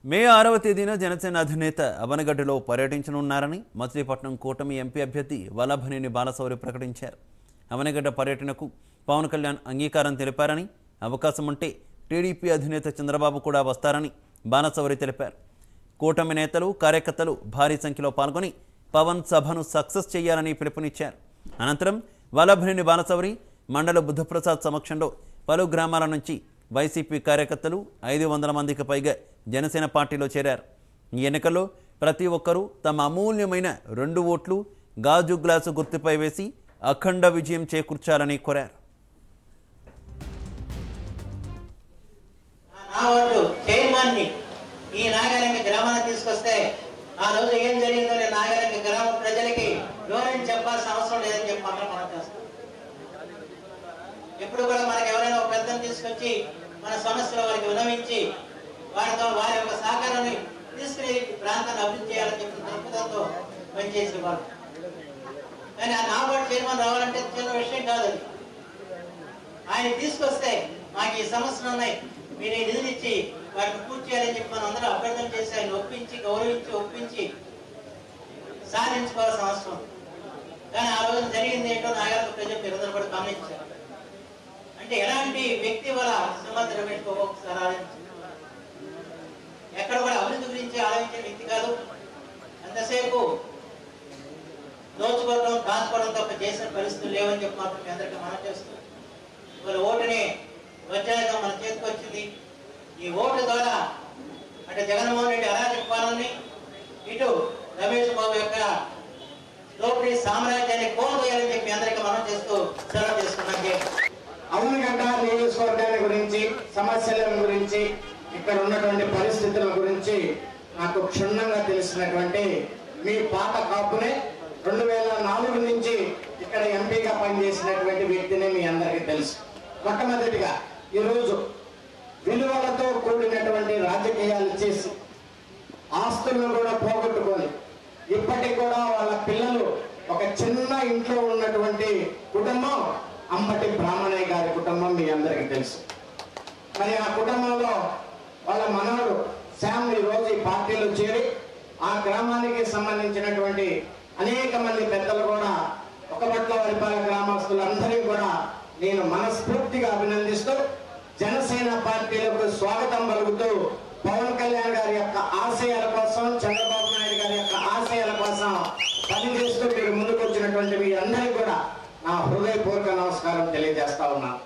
మే 6వ తేదీన జనసేన అధినేత అవనగడ్డలో పర్యటించనున్నారని మచిలీపట్నం కూటమి ఎంపీ అభ్యర్థి వల్లభనేని బాలశౌరి ప్రకటించారు. అవనగడ్డ పర్యటనకు పవన్ కళ్యాణ్ అంగీకారం తెలిపారని, అవకాశం ఉంటే టీడీపీ అధినేత చంద్రబాబు కూడా వస్తారని బాలశౌరి తెలిపారు. కూటమి నేతలు, కార్యకర్తలు భారీ సంఖ్యలో పాల్గొని పవన్ సభను సక్సెస్ చేయాలని పిలుపునిచ్చారు. అనంతరం వల్లభనేని బాలశౌరి మండల బుద్ధప్రసాద్ సమక్షంలో పలు గ్రామాల నుంచి వైసీపీ కార్యకర్తలు 500 మందికి పైగా జనసేన పార్టీలో చేరారు. ఈ ఎన్నికల్లో ప్రతి ఒక్కరూ తమ అమూల్యమైన 2 ఓట్లు గాజు గ్లాసు గుర్తుపై వేసి అఖండ విజయం చేకూర్చాలని కోరారు. ఈ నాగారంగ గ్రామాన్ని తీసుకొస్తే ఆ రోజు ఏం జరిగిందో నాగారంగ గ్రామ ప్రజలకి వివరించి చెప్పాల్సిన అవసరం లేదని చెప్పి మనం చేస్తాం. ఎప్పుడు కూడా మనకి ఎవరైనా ఒక పెద్దను తీసుకొచ్చి మన సమస్యలు వారికి వినవించి వారితో వారి యొక్క సహకారాన్ని తీసుకుని ప్రాంతాన్ని అభివృద్ధి చేయాలని చెప్పిన దృక్పథంతో పనిచేసేవాళ్ళు. కానీ ఆ నాబార్డు చైర్మన్ రావాలంటే చిన్న విషయం కాదు. ఆయన తీసుకొస్తే మాకు ఈ సమస్యలు ఉన్నాయి, మీరు ఈ నిధులు ఇచ్చి వాటిని పూర్తి చేయాలని చెప్పి మనం అందరూ అభ్యర్థన చేసి ఆయన ఒప్పించి ఒప్పించి సాధించుకోవాల్సిన అవసరం. కానీ ఆ రోజున జరిగింది ఏంటో నాగార్జున ప్రజలు మీరందరూ కూడా గమనించారు. అంటే ఎలాంటి వ్యక్తి వల్ల శ్రీమతి రమేష్ బాబు ఒకసారి ఆలోచించారు. ఎక్కడ కూడా అభివృద్ధి గురించి ఆలోచించే వ్యక్తి కాదు. అంతసేపు దోచుకోవడం, దాచుకోవడం తప్ప చేసిన పరిస్థితులు లేవని చెప్పి మాత్రం మీ అందరికీ మనం చేస్తాం. ఇవాళ ఓటుని వజ్రాయుధం మన చేతికి వచ్చింది. ఈ ఓటు ద్వారా అటు జగన్మోహన్ రెడ్డి అరాచక పాలనని, ఇటు రమేష్ బాబు యొక్క దోపిడీ సామ్రాజ్యాన్ని కోల్పోయాలని చెప్పి అందరికీ మనం చేస్తూ సెలవు చేసుకున్నాం. అవనగడ్డ నియోజకవర్గాన్ని గురించి, సమస్యల గురించి, ఇక్కడ ఉన్నటువంటి పరిస్థితుల గురించి నాకు క్షుణ్ణంగా తెలిసినటువంటి మీ పాత కాపునే 2004 నుంచి ఇక్కడ ఎంపీగా పనిచేసినటువంటి వ్యక్తిని మీ అందరికీ తెలుసు. మొట్టమొదటిగా ఈరోజు విలువలతో కూడినటువంటి రాజకీయాలు చేసి ఆస్తులను కూడా పోగొట్టుకొని ఇప్పటికి కూడా వాళ్ళ పిల్లలు ఒక చిన్న ఇంట్లో ఉన్నటువంటి కుటుంబం అంబటి బ్రాహ్మణయ్య గారి కుటుంబం మీ అందరికీ తెలుసు. మరి ఆ కుటుంబంలో వాళ్ళ మనవడు శ్యామ్ ఈరోజు ఈ పార్టీలో చేరి ఆ గ్రామానికి సంబంధించినటువంటి అనేక మంది పెద్దలు కూడా ఒకపట్ల వరిపాల గ్రామస్తులందరినీ కూడా నేను మనస్ఫూర్తిగా అభినందిస్తూ జనసేన పార్టీలకు స్వాగతం పలుకుతూ పవన్ కళ్యాణ్ గారి యొక్క ఆశయాల కోసం, చంద్రబాబు నాయుడు గారి యొక్క ఆశయాల కోసం పనిచేస్తూ మీరు ముందుకు వచ్చినటువంటి మీ అందరికీ కూడా నా హృదయపూర్వక నమస్కారం తెలియజేస్తా ఉన్నాను.